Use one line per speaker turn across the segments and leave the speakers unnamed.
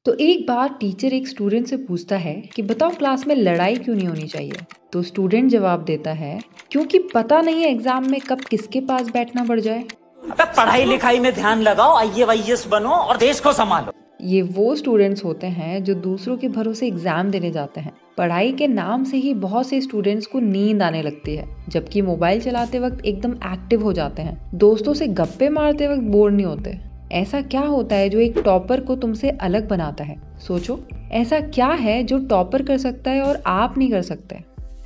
तो एक बार टीचर एक स्टूडेंट से पूछता है कि बताओ क्लास में लड़ाई क्यों नहीं होनी चाहिए। तो स्टूडेंट जवाब देता है, क्योंकि पता नहीं है एग्जाम में कब किसके पास बैठना पड़ जाए।
अबे पढ़ाई लिखाई में ध्यान लगाओ, आईएएस बनो और देश को संभालो।
ये वो स्टूडेंट्स होते हैं जो दूसरों के भरोसे एग्जाम देने जाते हैं। पढ़ाई के नाम से ही बहुत से स्टूडेंट्स को नींद आने लगती है, जबकि मोबाइल चलाते वक्त एकदम एक्टिव हो जाते हैं। दोस्तों से गप्पे मारते वक्त बोर नहीं होते। ऐसा क्या होता है जो एक टॉपर को तुमसे अलग बनाता है? सोचो, ऐसा क्या है जो टॉपर कर सकता है और आप नहीं कर सकते?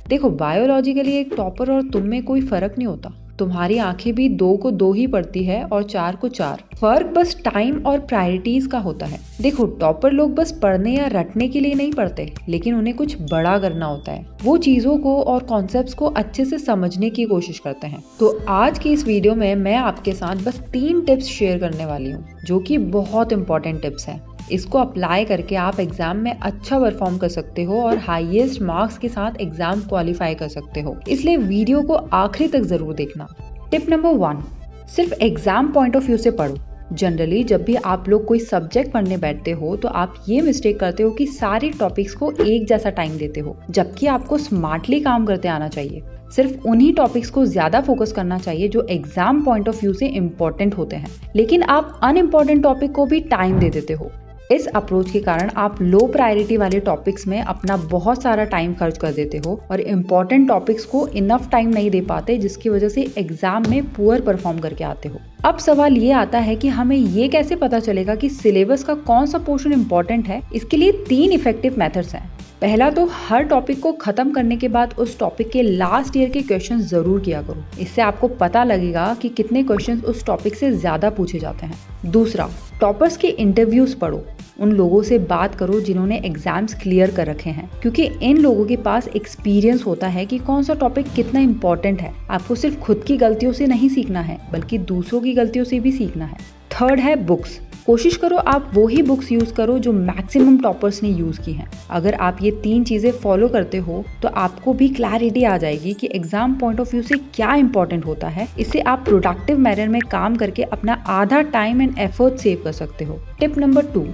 देखो, बायोलॉजिकली एक टॉपर और तुम में कोई फर्क नहीं होता। तुम्हारी आंखें भी 2 को 2 ही पड़ती है और 4 को 4। फर्क बस टाइम और प्रायोरिटीज का होता है। देखो, टॉपर लोग बस पढ़ने या रटने के लिए नहीं पढ़ते, लेकिन उन्हें कुछ बड़ा करना होता है। वो चीजों को और कॉन्सेप्ट्स को अच्छे से समझने की कोशिश करते हैं। तो आज की इस वीडियो में मैं आपके साथ बस 3 टिप्स शेयर करने वाली हूँ, जो कि बहुत इंपॉर्टेंट टिप्स हैं। इसको अप्लाई करके आप एग्जाम में अच्छा परफॉर्म कर सकते हो और हाईएस्ट मार्क्स के साथ एग्जाम क्वालिफाई कर सकते हो। इसलिए वीडियो को आखिरी तक जरूर देखना। टिप नंबर 1, सिर्फ एग्जाम पॉइंट ऑफ व्यू से पढ़ो। जनरली जब भी आप लोग कोई सब्जेक्ट पढ़ने बैठते हो तो आप ये मिस्टेक करते हो कि सारी टॉपिक्स को एक जैसा टाइम देते हो, जबकि आपको स्मार्टली काम करते आना चाहिए। सिर्फ उन्हीं टॉपिक्स को ज्यादा फोकस करना चाहिए जो एग्जाम पॉइंट ऑफ व्यू से इम्पोर्टेंट होते हैं, लेकिन आप अनइम्पोर्टेंट टॉपिक को भी टाइम दे देते हो। इस अप्रोच के कारण आप लो प्रायोरिटी वाले टॉपिक्स में अपना बहुत सारा टाइम खर्च कर देते हो और इम्पोर्टेंट टॉपिक्स को इनफ टाइम नहीं दे पाते, जिसकी वजह से एग्जाम में पुअर परफॉर्म करके आते हो। अब सवाल ये आता है कि हमें ये कैसे पता चलेगा कि सिलेबस का कौन सा पोर्शन इम्पोर्टेंट है? इसके लिए 3 इफेक्टिव मेथड्स हैं। पहला तो हर टॉपिक को खत्म करने के बाद उस टॉपिक के लास्ट ईयर के क्वेश्चन जरूर किया करो। इससे आपको पता लगेगा कि कितने क्वेश्चन उस टॉपिक से ज्यादा पूछे जाते हैं। दूसरा, टॉपर्स के इंटरव्यूज पढ़ो। उन लोगों से बात करो जिन्होंने एग्जाम्स क्लियर कर रखे हैं, क्योंकि इन लोगों के पास एक्सपीरियंस होता है कि कौन सा टॉपिक कितना इम्पोर्टेंट है। आपको सिर्फ खुद की गलतियों से नहीं सीखना है, बल्कि दूसरों की गलतियों से भी सीखना है। थर्ड है बुक्स। कोशिश करो आप वो ही बुक्स यूज करो जो मैक्सिमम टॉपर्स ने यूज की हैं। अगर आप ये 3 चीजें फॉलो करते हो तो आपको भी क्लैरिटी आ जाएगी कि एग्जाम पॉइंट ऑफ व्यू से क्या इंपॉर्टेंट होता है। इससे आप प्रोडक्टिव मैनर में काम करके अपना आधा टाइम एंड एफर्ट सेव कर सकते हो। Tip number 2,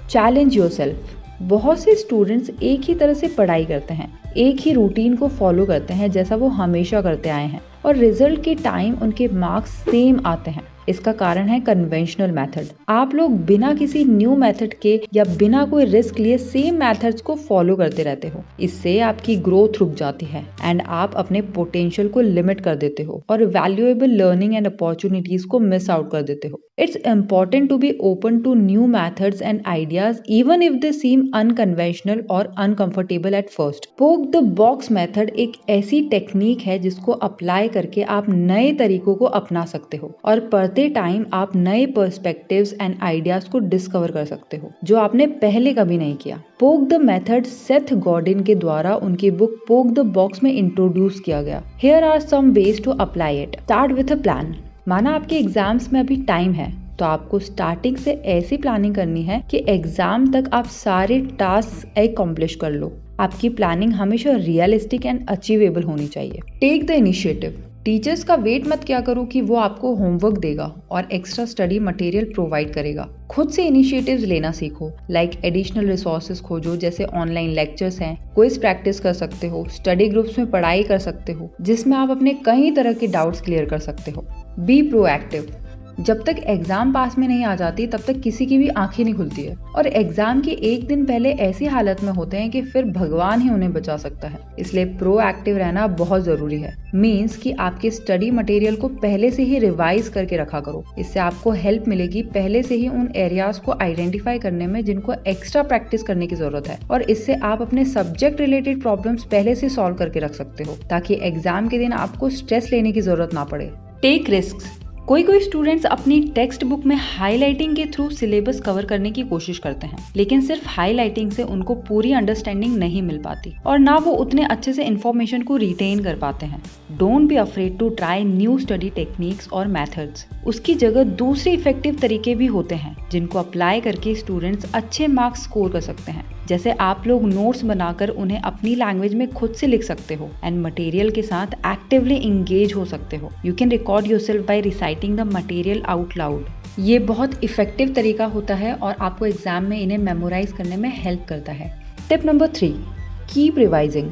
challenge yourself. बहुत से स्टूडेंट्स एक ही तरह से पढ़ाई करते हैं, एक ही रूटीन को फॉलो करते हैं जैसा वो हमेशा करते आए हैं, और रिजल्ट के टाइम उनके मार्क्स सेम आते हैं। इसका कारण है कन्वेंशनल मेथड। आप लोग बिना किसी न्यू मेथड के या बिना कोई रिस्क लिए सेम मेथड्स को फॉलो करते रहते हो। इससे आपकी ग्रोथ रुक जाती है एंड आप अपने पोटेंशियल को लिमिट कर देते हो और वैल्यूएबल लर्निंग एंड अपॉर्चुनिटीज को मिस आउट कर देते हो। It's important to be open to new methods and ideas even if they seem unconventional और uncomfortable at first. Poke the box method एक ऐसी टेक्निक है जिसको अप्लाई करके आप नए तरीकों को अपना सकते हो और पढ़ते टाइम आप नए पर्सपेक्टिव्स एंड आइडियाज को डिस्कवर कर सकते हो जो आपने पहले कभी नहीं किया। पोक द मेथड सेथ गॉर्डन के द्वारा उनकी बुक पोक द बॉक्स में इंट्रोड्यूस किया गया। Here are some ways to apply it. Start with a plan. माना आपके एग्जाम्स में अभी टाइम है, तो आपको स्टार्टिंग से ऐसी प्लानिंग करनी है कि एग्जाम तक आप सारे टास्क अकम्प्लिश कर लो। आपकी प्लानिंग हमेशा रियलिस्टिक एंड अचीवेबल होनी चाहिए। Take the initiative. टीचर्स का वेट मत किया करो कि वो आपको होमवर्क देगा और एक्स्ट्रा स्टडी मटेरियल प्रोवाइड करेगा। खुद से इनिशिएटिव्स लेना सीखो, लाइक एडिशनल रिसोर्सेज खोजो, जैसे ऑनलाइन लेक्चर्स हैं, क्विज प्रैक्टिस कर सकते हो, स्टडी ग्रुप्स में पढ़ाई कर सकते हो जिसमें आप अपने कई तरह के डाउट्स क्लियर कर सकते हो। Be proactive. जब तक एग्जाम पास में नहीं आ जाती तब तक किसी की भी आंखें नहीं खुलती है, और एग्जाम के एक दिन पहले ऐसी हालत में होते हैं कि फिर भगवान ही उन्हें बचा सकता है। इसलिए प्रोएक्टिव रहना बहुत जरूरी है। मींस कि आपके स्टडी मटेरियल को पहले से ही रिवाइज करके रखा करो। इससे आपको हेल्प मिलेगी पहले से ही उन एरियाज को आइडेंटिफाई करने में जिनको एक्स्ट्रा प्रैक्टिस करने की जरूरत है, और इससे आप अपने सब्जेक्ट रिलेटेड प्रॉब्लम्स पहले से सॉल्व करके रख सकते हो ताकि एग्जाम के दिन आपको स्ट्रेस लेने की जरूरत ना पड़े। Take risk. कोई स्टूडेंट्स अपनी टेक्स्ट बुक में हाईलाइटिंग के थ्रू सिलेबस कवर करने की कोशिश करते हैं, लेकिन सिर्फ हाईलाइटिंग से उनको पूरी अंडरस्टैंडिंग नहीं मिल पाती और ना वो उतने अच्छे से इंफॉर्मेशन को रिटेन कर पाते हैं। Don't be afraid to try new study techniques और मेथड्स। उसकी जगह दूसरे इफेक्टिव तरीके भी होते हैं जिनको अप्लाई करके स्टूडेंट्स अच्छे मार्क्स स्कोर कर सकते हैं। जैसे आप लोग नोट्स बनाकर उन्हें अपनी लैंग्वेज में खुद से लिख सकते हो एंड मटेरियल के साथ एक्टिवली इंगेज हो सकते हो। You can record yourself by reciting the material out loud. ये बहुत इफेक्टिव तरीका होता है और आपको एग्जाम में इन्हें मेमोराइज करने में हेल्प करता है। Tip number 3, keep revising.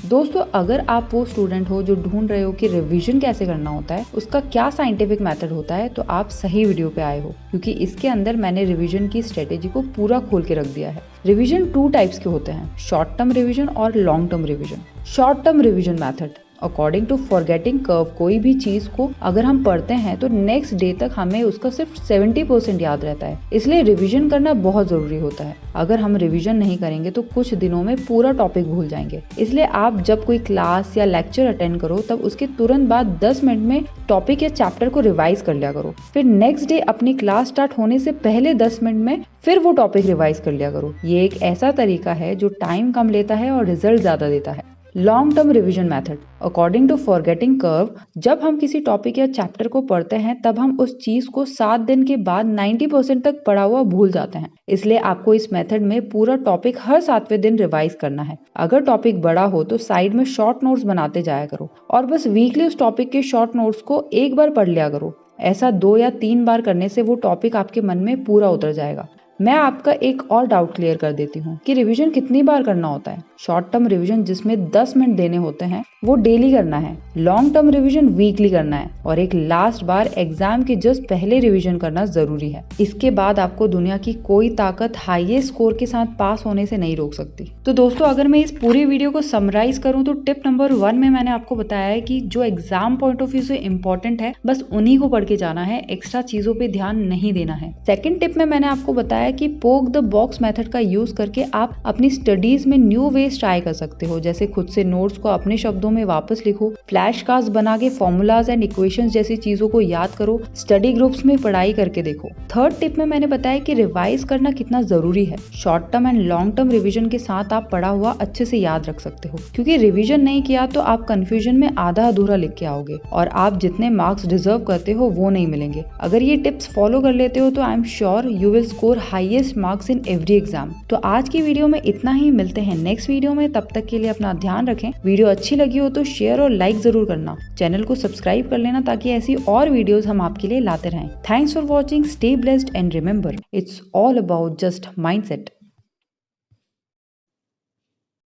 दोस्तों, अगर आप वो स्टूडेंट हो जो ढूंढ रहे हो कि रिवीजन कैसे करना होता है, उसका क्या साइंटिफिक मेथड होता है, तो आप सही वीडियो पे आए हो, क्योंकि इसके अंदर मैंने रिवीजन की स्ट्रेटेजी को पूरा खोल के रख दिया है। रिवीजन 2 टाइप्स के होते हैं, शॉर्ट टर्म रिवीजन और long term revision. Short term revision method, according to forgetting curve, कोई भी चीज को अगर हम पढ़ते हैं तो नेक्स्ट डे तक हमें उसका सिर्फ 70% याद रहता है, इसलिए रिवीजन करना बहुत जरूरी होता है। अगर हम रिवीजन नहीं करेंगे तो कुछ दिनों में पूरा टॉपिक भूल जाएंगे, इसलिए आप जब कोई क्लास या लेक्चर अटेंड करो तब उसके तुरंत बाद 10 मिनट में टॉपिक या चैप्टर को रिवाइज कर लिया करो। फिर नेक्स्ट डे अपनी क्लास स्टार्ट होने से पहले 10 मिनट में फिर वो टॉपिक रिवाइज कर लिया करो। ये एक ऐसा तरीका है जो टाइम कम लेता है और रिजल्ट ज्यादा देता है। Long term revision method, according to forgetting curve, जब हम किसी टॉपिक या चैप्टर को पढ़ते हैं तब हम उस चीज को 7 दिन के बाद 90% तक पढ़ा हुआ भूल जाते हैं, इसलिए आपको इस मेथड में पूरा टॉपिक हर 7वें दिन रिवाइज करना है। अगर टॉपिक बड़ा हो तो साइड में शॉर्ट नोट्स बनाते जाया करो और बस वीकली उस टॉपिक के शॉर्ट नोट्स को एक बार पढ़ लिया करो। ऐसा 2 या 3 बार करने से वो टॉपिक आपके मन में पूरा उतर जाएगा। मैं आपका एक और डाउट क्लियर कर देती हूँ कि रिवीजन कितनी बार करना होता है। शॉर्ट टर्म रिवीजन जिसमें 10 मिनट देने होते हैं वो डेली करना है, लॉन्ग टर्म रिवीजन वीकली करना है और एक लास्ट बार एग्जाम के जस्ट पहले रिवीजन करना जरूरी है। इसके बाद आपको दुनिया की कोई ताकत हाईएस्ट स्कोर के साथ पास होने से नहीं रोक सकती। तो दोस्तों, अगर मैं इस पूरी वीडियो को समराइज करूँ तो टिप नंबर 1 में मैंने आपको बताया है कि जो एग्जाम पॉइंट ऑफ व्यू से इम्पोर्टेंट है बस उन्हीं को पढ़ के जाना है, एक्स्ट्रा चीजों पे ध्यान नहीं देना है। सेकंड टिप में मैंने आपको बताया कि पोक द बॉक्स मेथड का यूज करके आप अपनी स्टडीज में न्यू वेज ट्राई कर सकते हो, जैसे खुद से नोट्स को अपने शब्दों में वापस लिखो, फ्लैश कार्ड्स बना के फॉर्मूलाज एंड इक्वेशंस जैसी चीजों को याद करो, स्टडी ग्रुप्स में पढ़ाई करके देखो। थर्ड टिप में मैंने बताया कि रिवाइज करना कितना जरूरी है। Short term and long term revision के साथ आप पढ़ा हुआ अच्छे से याद रख सकते हो, क्योंकि रिविजन नहीं किया तो आप कंफ्यूजन में आधा अधूरा लिख के आओगे और आप जितने मार्क्स डिजर्व करते हो वो नहीं मिलेंगे। अगर ये टिप्स फॉलो कर लेते हो तो I am sure you will score highest marks in every exam. तो आज की वीडियो में इतना ही, मिलते हैं नेक्स्ट वीडियो में। तब तक के लिए अपना ध्यान रखें। वीडियो अच्छी लगी हो तो शेयर और लाइक जरूर करना, चैनल को सब्सक्राइब कर लेना ताकि ऐसी और वीडियोस हम आपके लिए लाते रहें। Thanks for watching, stay blessed and remember, it's all about just mindset.